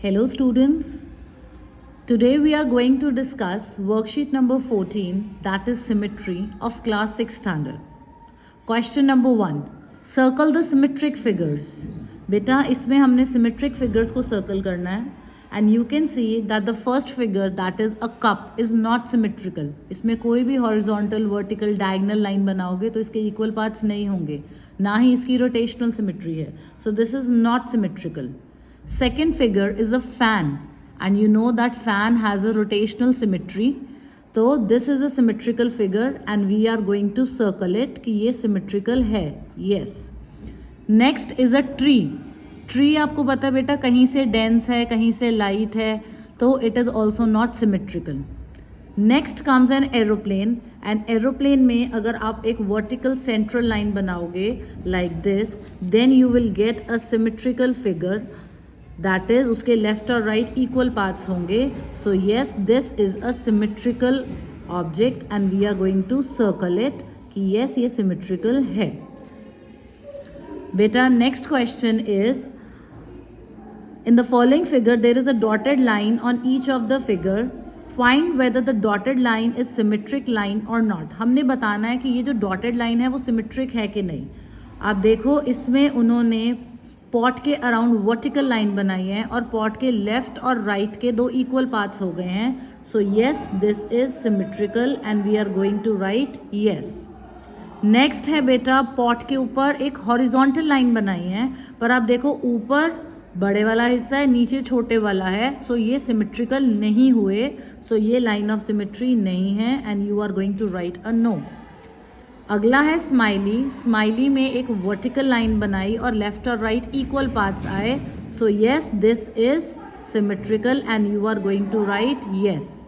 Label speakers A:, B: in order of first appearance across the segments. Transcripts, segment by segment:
A: Hello students, today we are going to discuss worksheet number 14, that is symmetry of class 6 standard. Question number 1, circle the symmetric figures. बेटा इसमें हमने symmetric figures को circle करना है and you can see that the first figure, that is a cup, is not symmetrical. इसमें कोई भी horizontal, vertical, diagonal line बनाओगे तो इसके equal parts नहीं होंगे, ना ही इसकी rotational symmetry है. So this is not symmetrical. Second figure is a fan and you know that fan has a rotational symmetry. तो this is a symmetrical figure and we are going to circle it कि ये symmetrical है. Yes. Next is a tree. Tree आपको पता है बेटा कहीं से dense है कहीं से light है तो it is also not symmetrical. Next comes an aeroplane and aeroplane में अगर आप एक vertical central line बनाओगे like this then you will get a symmetrical figure. That is उसके left और right equal parts होंगे. So yes, this is a symmetrical object and we are going to circle it कि yes ये symmetrical है. बेटा next question is, in the following figure there is a dotted line on each of the figure. Find whether the dotted line is symmetric line or not. हमने बताना है कि ये जो dotted line है वो symmetric है कि नहीं. आप देखो इसमें उन्होंने पॉट के अराउंड वर्टिकल लाइन बनाई है और पॉट के लेफ्ट और राइट के दो इक्वल पार्ट्स हो गए हैं. So yes this is symmetrical and we are going to write yes. Next है बेटा पॉट के ऊपर एक हॉरिजॉन्टल लाइन बनाई है पर आप देखो ऊपर बड़े वाला हिस्सा है नीचे छोटे वाला है. सो ये सिमेट्रिकल नहीं हुए. सो ये लाइन ऑफ सिमेट्री नहीं है and you are going to write a no. अगला है स्माइली. स्माइली में एक वर्टिकल लाइन बनाई और लेफ्ट और राइट इक्वल पार्ट्स आए. So yes this is symmetrical and you are going to write yes.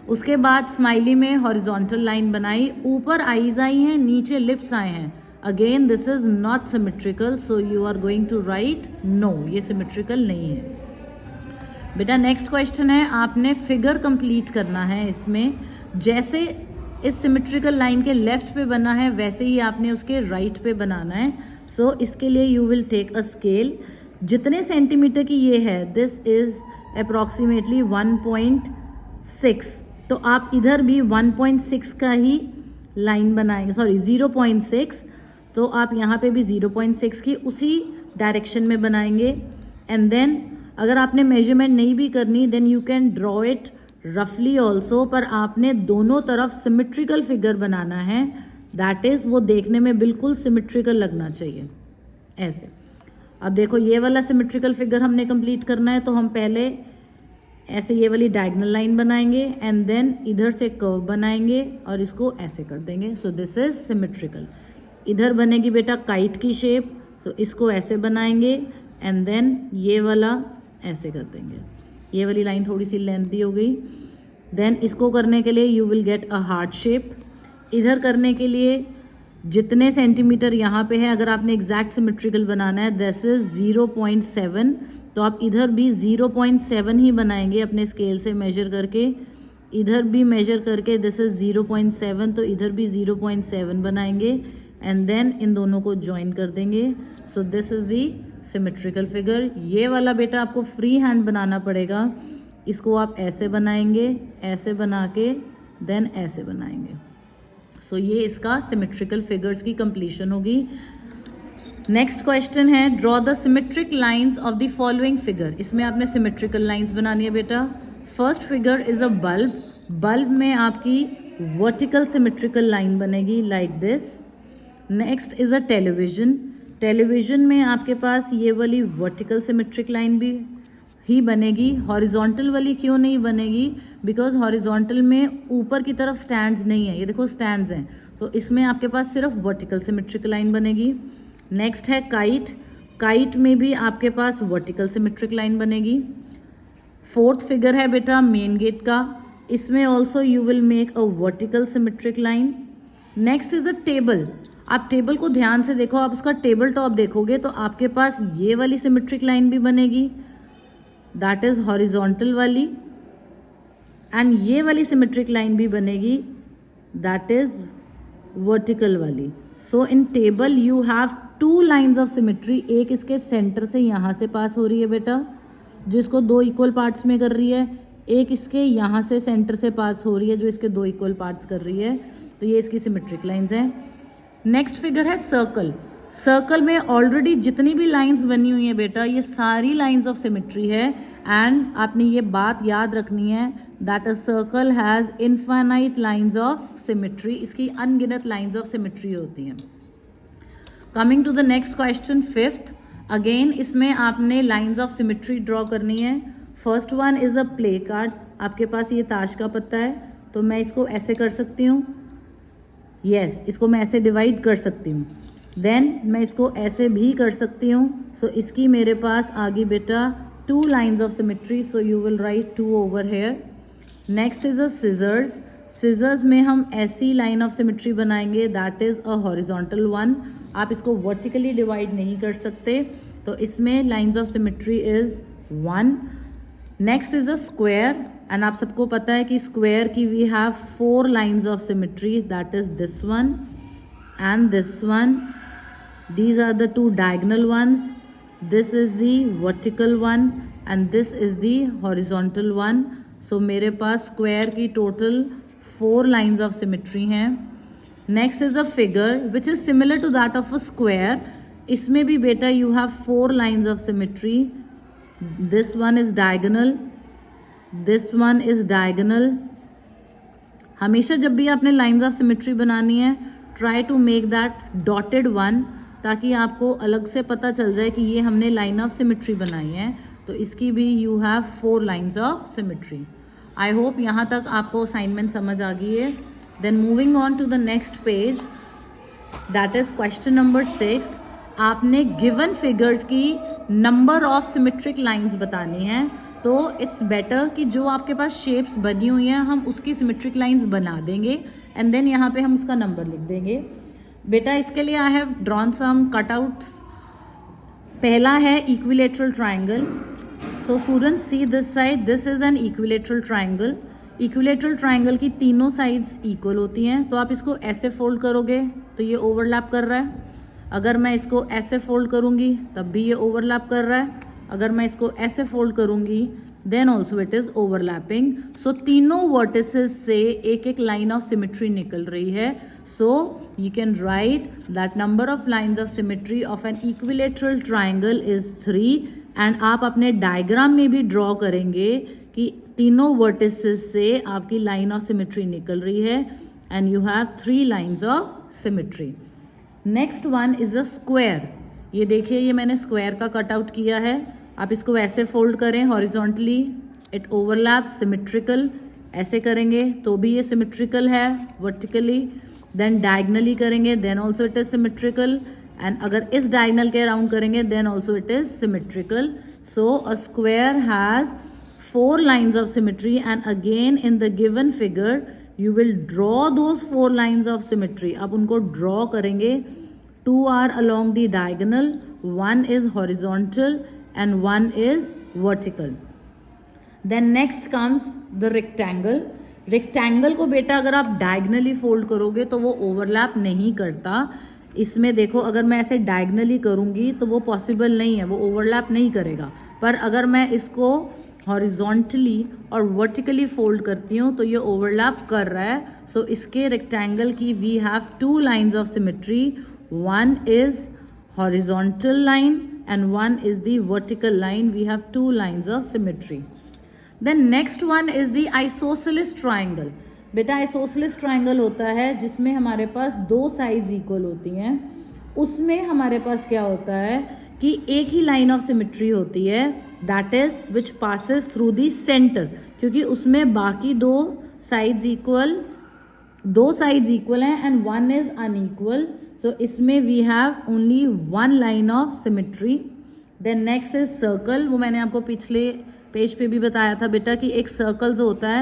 A: उसके बाद स्माइली में हॉरिजॉन्टल लाइन बनाई, ऊपर आईज आई हैं नीचे लिप्स आए हैं. Again this is not symmetrical so you are going to write no, ये सिमेट्रिकल नहीं है. बेटा नेक्स्ट क्वेश्चन है, आपने फिगर कंप्लीट करना है. इसमें जैसे इस सिमेट्रिकल लाइन के लेफ्ट पे बना है वैसे ही आपने उसके राइट पे बनाना है. सो इसके लिए you will take a scale. जितने सेंटीमीटर की ये है दिस इज अप्रॉक्सीमेटली 1.6. तो आप इधर भी 1.6 का ही लाइन बनाएंगे, सॉरी 0.6. तो आप यहाँ पे भी 0.6 की उसी डायरेक्शन में बनाएंगे. एंड देन अगर आपने मेजरमेंट नहीं भी करनी then you can draw it रफली ऑल्सो, पर आपने दोनों तरफ सिमेट्रिकल फिगर बनाना है. दैट इज वो देखने में बिल्कुल सिमेट्रिकल लगना चाहिए ऐसे. अब देखो ये वाला सिमेट्रिकल फिगर हमने कंप्लीट करना है तो हम पहले ऐसे ये वाली डायगोनल लाइन बनाएंगे एंड देन इधर से कर्व बनाएंगे और इसको ऐसे कर देंगे. So this is symmetrical. इधर बनेगी बेटा काइट की शेप, तो इसको ऐसे बनाएंगे एंड देन ये वाला ऐसे कर देंगे. ये वाली लाइन थोड़ी सी लेंथी हो गई. देन इसको करने के लिए you will get a heart shape. इधर करने के लिए जितने सेंटीमीटर यहाँ पे है अगर आपने एग्जैक्ट सिमेट्रिकल बनाना है दिस इज 0.7. तो आप इधर भी 0.7 ही बनाएंगे अपने स्केल से मेजर करके. इधर भी मेजर करके दिस इज 0.7 तो इधर भी 0.7 बनाएंगे एंड देन इन दोनों को ज्वाइन कर देंगे. So this is the symmetrical figure. ये वाला बेटा आपको फ्री हैंड बनाना पड़ेगा. इसको आप ऐसे बनाएंगे, ऐसे बना के देन ऐसे बनाएंगे. सो ये इसका सिमेट्रिकल फिगर्स की कंप्लीशन होगी. नेक्स्ट क्वेश्चन है, draw the symmetric lines of the following figure. इसमें आपने सिमेट्रिकल लाइंस बनानी है बेटा. First figure is a bulb. Bulb में आपकी वर्टिकल सिमेट्रिकल लाइन बनेगी like this. Next is a television. Television में आपके पास ये वाली वर्टिकल सिमेट्रिक लाइन भी ही बनेगी. हॉरिजॉन्टल वाली क्यों नहीं बनेगी? बिकॉज हॉरिजॉन्टल में ऊपर की तरफ स्टैंड्स नहीं है. ये देखो स्टैंड्स हैं तो इसमें आपके पास सिर्फ वर्टिकल सिमेट्रिक लाइन बनेगी. नेक्स्ट है काइट. काइट में भी आपके पास वर्टिकल सिमेट्रिक लाइन बनेगी. फोर्थ फिगर है बेटा मेन गेट का. इसमें also you will make a vertical symmetric line. Next is a table. आप टेबल को ध्यान से देखो, आप उसका टेबल टॉप देखोगे तो आपके पास ये वाली सिमेट्रिक लाइन भी बनेगी, दैट इज हॉरिजॉन्टल वाली. एंड ये वाली सिमेट्रिक लाइन भी बनेगी, दैट इज वर्टिकल वाली. So in table you have 2 lines of symmetry. एक इसके सेंटर से यहाँ से पास हो रही है बेटा जो इसको 2 इक्वल पार्ट्स में कर रही है, एक इसके यहाँ से सेंटर से पास हो रही है जो इसके 2 इक्वल पार्ट्स कर रही है। तो ये इसकी सिमेट्रिक लाइंस हैं। नेक्स्ट फिगर है सर्कल। सर्कल में ऑलरेडी जितनी भी लाइंस बनी हुई है बेटा, ये सारी लाइंस ऑफ सिमेट्री है। एंड आपने ये बात याद रखनी है that a circle has infinite lines of symmetry. इसकी अनगिनत लाइंस ऑफ सिमेट्री होती हैं। Coming to the next question, 5th। Again इसमें आपने लाइंस ऑफ सिमेट्री ड्रॉ करनी है। First one is a play card. आपके पास ये ताश का पत्ता है, तो मैं इसको ऐसे कर सकती हूँ, यस इसको मैं ऐसे डिवाइड कर सकती हूँ। देन मैं इसको ऐसे भी कर सकती हूँ। सो इसकी मेरे पास आ गई बेटा 2 lines of symmetry. So you will write 2 over here. Next is a scissors. Scissors में हम ऐसी लाइन ऑफ सिमेट्री बनाएंगे that is a horizontal one. आप इसको वर्टिकली डिवाइड नहीं कर सकते, तो इसमें lines of symmetry is 1। Next is a square, and आप सबको पता है कि स्क्वायर की we have 4 lines of symmetry that is this one and this one. These are the 2 diagonal ones. This is the vertical one and this is the horizontal one. So मेरे पास square की total 4 lines of symmetry हैं. Next is a figure which is similar to that of a square. इसमें भी बेटा you have 4 lines of symmetry. This one is diagonal. This one is diagonal. हमेशा जब भी आपने lines of symmetry बनानी है, try to make that dotted one, ताकि आपको अलग से पता चल जाए कि ये हमने लाइन ऑफ सिमेट्री बनाई है। तो इसकी भी you have 4 lines of symmetry. I hope यहाँ तक आपको असाइनमेंट समझ आ गई है। Then moving on to the next page, that is question number 6। आपने गिवन फिगर्स की नंबर ऑफ सिमेट्रिक लाइंस बतानी है। तो इट्स बेटर कि जो आपके पास शेप्स बनी हुई हैं हम उसकी सिमेट्रिक लाइंस बना देंगे एंड देन यहाँ पे हम उसका नंबर लिख देंगे। बेटा इसके लिए I have drawn some cutouts. पहला है equilateral triangle. So students see this side, this is an equilateral triangle. Equilateral triangle की तीनों साइड्स इक्वल होती हैं, तो आप इसको ऐसे फोल्ड करोगे तो ये ओवरलैप कर रहा है। अगर मैं इसको ऐसे फोल्ड करूंगी तब भी ये ओवरलैप कर रहा है। अगर मैं इसको ऐसे फोल्ड करूंगी then also it is overlapping. So तीनों वर्टिसेस से एक एक लाइन ऑफ सिमेट्री निकल रही है। सो you can write that number of lines of symmetry of an equilateral triangle is 3 and आप अपने डायग्राम में भी ड्रॉ करेंगे कि तीनों वर्टिसेस से आपकी लाइन ऑफ सिमेट्री निकल रही है and you have 3 lines of symmetry. Next one is a square. ये देखिए ये मैंने स्क्वायर का कटआउट किया है। आप इसको ऐसे फोल्ड करें हॉरिजॉन्टली, इट ओवरलैप सिमेट्रिकल। ऐसे करेंगे तो भी ये सिमेट्रिकल है वर्टिकली। देन डायगनली करेंगे then also it is symmetrical and अगर इस डायगनल के अराउंड करेंगे then also it is symmetrical. So a square has 4 lines of symmetry and again in the given figure you will draw those 4 lines of symmetry. आप उनको draw करेंगे। 2 are along the diagonal, 1 is horizontal and 1 is vertical. Then next comes the rectangle. Rectangle को बेटा अगर आप diagonally fold करोगे तो वो ओवरलैप नहीं करता। इसमें देखो अगर मैं ऐसे डायगनली करूंगी तो वो पॉसिबल नहीं है, वो ओवरलैप नहीं करेगा। पर अगर मैं इसको हॉरिजॉन्टली और वर्टिकली फोल्ड करती हूँ तो ये ओवरलैप कर रहा है। सो इसके रेक्टेंगल की we have 2 lines of symmetry. 1 is horizontal line and 1 is the vertical line. We have 2 lines of symmetry. Then next one is the isosceles triangle. बेटा isosceles triangle होता है जिसमें हमारे पास 2 sides equal होती हैं। उसमें हमारे पास क्या होता है कि एक ही line of symmetry होती है, that is which passes through the center, क्योंकि उसमें बाकी 2 sides equal हैं and 1 is unequal. So इसमें we have only 1 line of symmetry. Then next is circle. वो मैंने आपको पिछले पेज पे भी बताया था बेटा कि एक सर्कल जो होता है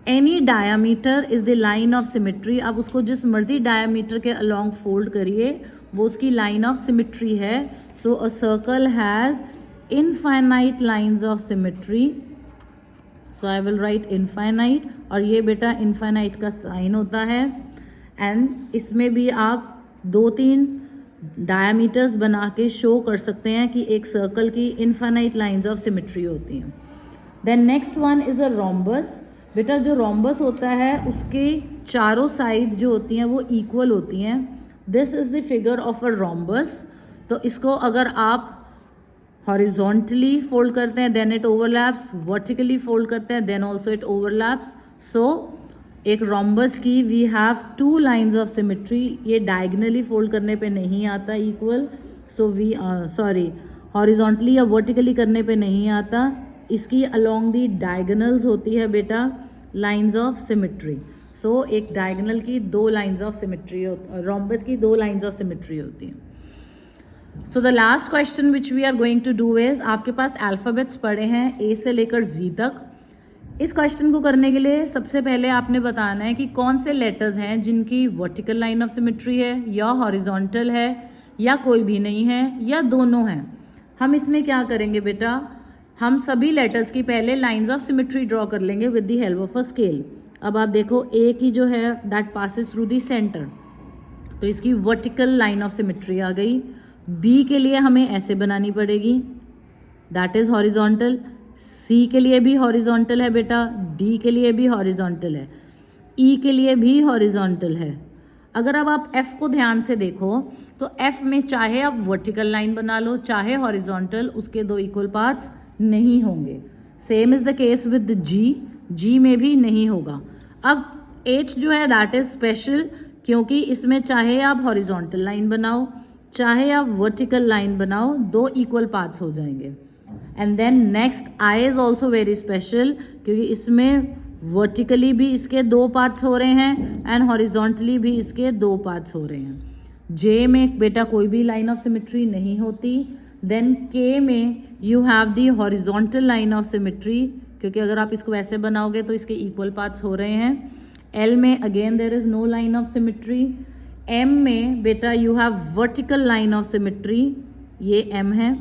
A: any diameter is the line of symmetry. आप उसको जिस मर्जी diameter के along fold करिए वो उसकी line of symmetry है. So a circle has infinite lines of symmetry. So I will write infinite और ये बेटा infinite का साइन होता है। एंड इसमें भी आप 2-3 डायमीटर्स बना के शो कर सकते हैं कि एक सर्कल की इनफाइनाइट लाइंस ऑफ सिमेट्री होती हैं. Then next one is a rhombus. बेटा जो रोम्बस होता है उसके चारों साइड्स जो होती हैं वो इक्वल होती हैं. This is the figure of a rhombus. तो इसको अगर आप हॉरिजॉन्टली फोल्ड करते हैं then it overlaps, vertically fold करते हैं then also it overlaps. So एक रोम्बस की we have two lines of symmetry. ये डायगनली फोल्ड करने पे नहीं आता इक्वल. सो वी हॉरिजॉन्टली या वर्टिकली करने पे नहीं आता. इसकी अलोंग दी डायगनल्स होती है बेटा लाइंस ऑफ सिमेट्री. सो एक डायगनल की दो लाइंस ऑफ सिमेट्री, रोम्बस की दो लाइंस ऑफ सिमेट्री होती हैं. So the last question which we are going to do is, आपके पास अल्फ़ाबेट्स पढ़े हैं ए से लेकर जी तक. इस क्वेश्चन को करने के लिए सबसे पहले आपने बताना है कि कौन से लेटर्स हैं जिनकी वर्टिकल लाइन ऑफ सिमेट्री है या हॉरिजॉन्टल है या कोई भी नहीं है या दोनों हैं. हम इसमें क्या करेंगे बेटा, हम सभी लेटर्स की पहले लाइंस ऑफ सिमेट्री ड्रॉ कर लेंगे with the help of a scale. अब आप देखो ए की जो है that passes through the centre, तो इसकी वर्टिकल लाइन ऑफ सिमेट्री आ गई. बी के लिए हमें ऐसे बनानी पड़ेगी, दैट इज हॉरिजॉन्टल. सी के लिए भी हॉरिजॉन्टल है बेटा, डी के लिए भी हॉरिजॉन्टल है, ई के लिए भी हॉरिजॉन्टल है. अगर अब आप एफ को ध्यान से देखो तो एफ में चाहे आप वर्टिकल लाइन बना लो चाहे हॉरिजॉन्टल, उसके दो इक्वल पार्ट्स नहीं होंगे. Same is the case with G, G में भी नहीं होगा. अब एच जो है दैट इज स्पेशल, क्योंकि इसमें चाहे आप हॉरिजॉन्टल लाइन बनाओ चाहे आप वर्टिकल लाइन बनाओ, दो इक्वल पार्ट्स हो जाएंगे. And then next I is also very special, क्योंकि इसमें वर्टिकली भी इसके दो पार्ट्स हो रहे हैं एंड हॉरिजॉन्टली भी इसके दो पार्ट्स हो रहे हैं. जे में बेटा कोई भी लाइन ऑफ सिमेट्री नहीं होती. देन के में you have the horizontal line of symmetry, क्योंकि अगर आप इसको ऐसे बनाओगे तो इसके इक्वल पार्ट्स हो रहे हैं. एल में again there is no line of symmetry. M में बेटा you have vertical line of symmetry, ये एम है.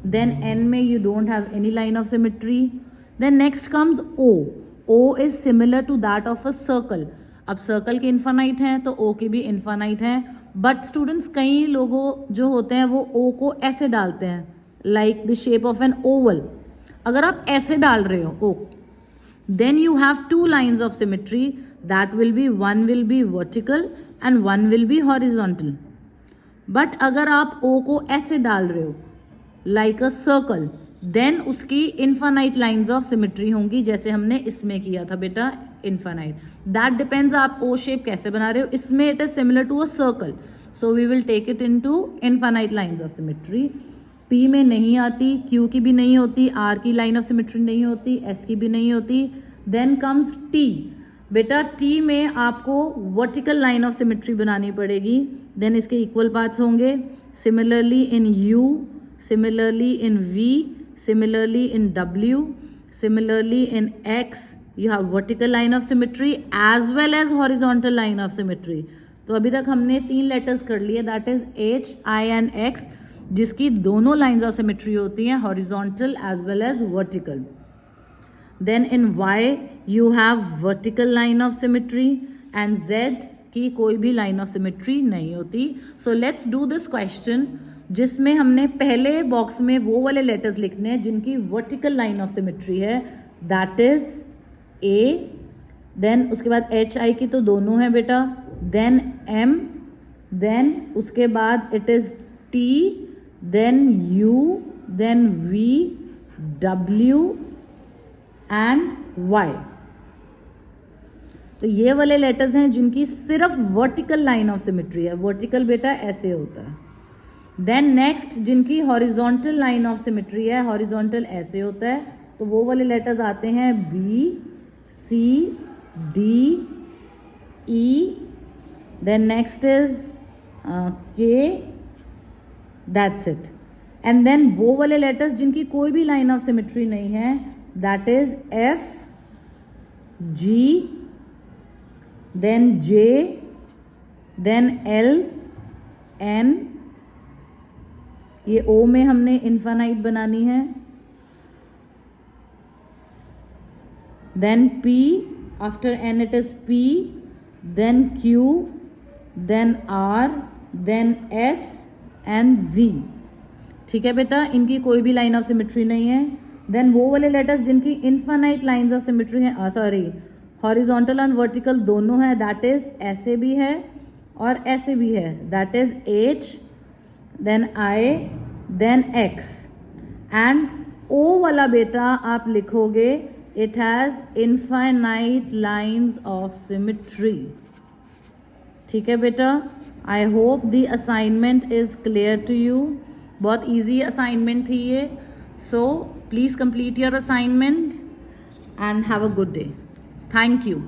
A: देन एन में you don't have any line of symmetry. Then next comes O. O is similar to that of a circle. अब circle के infinite हैं तो ओ के भी इन्फानाइट हैं. बट स्टूडेंट्स कई लोगों जो होते हैं वो ओ को ऐसे डालते हैं like the shape of an oval. अगर आप ऐसे डाल रहे हो O, then you have two lines of symmetry. That will be, one will be vertical and one will be horizontal. But अगर आप ओ को ऐसे डाल रहे हो लाइक अ सर्कल, देन उसकी इन्फानाइट लाइंस ऑफ सिमेट्री होंगी, जैसे हमने इसमें किया था बेटा इन्फानाइट. दैट डिपेंड्स आप ओ शेप कैसे बना रहे हो. इसमें it is similar to a circle, so we will take it into infinite lines of symmetry. P में नहीं आती, क्यू की भी नहीं होती, आर की लाइन ऑफ सिमेट्री नहीं होती, एस की भी नहीं होती. Then comes T. बेटा टी में आपको वर्टिकल लाइन ऑफ सिमेट्री बनानी पड़ेगी, देन इसके इक्वल पार्ट्स होंगे. Similarly in U, similarly in V, similarly in W, similarly in X, you have vertical line of symmetry as well as horizontal line of symmetry. तो अभी तक हमने तीन letters कर लिए, that is H, I and X, जिसकी दोनों lines of symmetry होती हैं horizontal as well as vertical. Then in Y you have vertical line of symmetry and Z की कोई भी लाइन ऑफ सिमेट्री नहीं होती. So let's do this question जिसमें हमने पहले बॉक्स में वो वाले लेटर्स लिखने हैं जिनकी वर्टिकल लाइन ऑफ सिमेट्री है, दैट इज ए. देन उसके बाद एच आई की तो दोनों हैं बेटा, देन एम, देन उसके बाद it is T, then U, then V, W and Y. तो ये वाले लेटर्स हैं जिनकी सिर्फ वर्टिकल लाइन ऑफ सिमेट्री है. वर्टिकल बेटा ऐसे होता है. देन नेक्स्ट जिनकी हॉरिजॉन्टल लाइन ऑफ सिमेट्री है, हॉरिजॉन्टल ऐसे होता है, तो वो वाले लेटर्स आते हैं B, C, D, E. Then next is K, that's it. And then वो वाले लेटर्स जिनकी कोई भी लाइन ऑफ सिमेट्री नहीं है, that is F, G, then J, then L, N. ये ओ में हमने इन्फानाइट बनानी है. Then P, after N it is P, then Q, then R, then S, and G. ठीक है बेटा, इनकी कोई भी लाइन ऑफ सिमेट्री नहीं है। देन वो वाले लेटर्स जिनकी इन्फाइनाइट लाइंस ऑफ सिमेट्री है, सॉरी हॉरिजॉन्टल एंड वर्टिकल दोनों है, दैट इज ऐसे भी है और ऐसे भी है, that is H, then I, then X. And O वाला बेटा आप लिखोगे it has infinite lines of symmetry. ठीक है बेटा, I hope the assignment is clear to you. बहुत इजी असाइनमेंट थी ये, so please complete your assignment and have a good day. Thank you.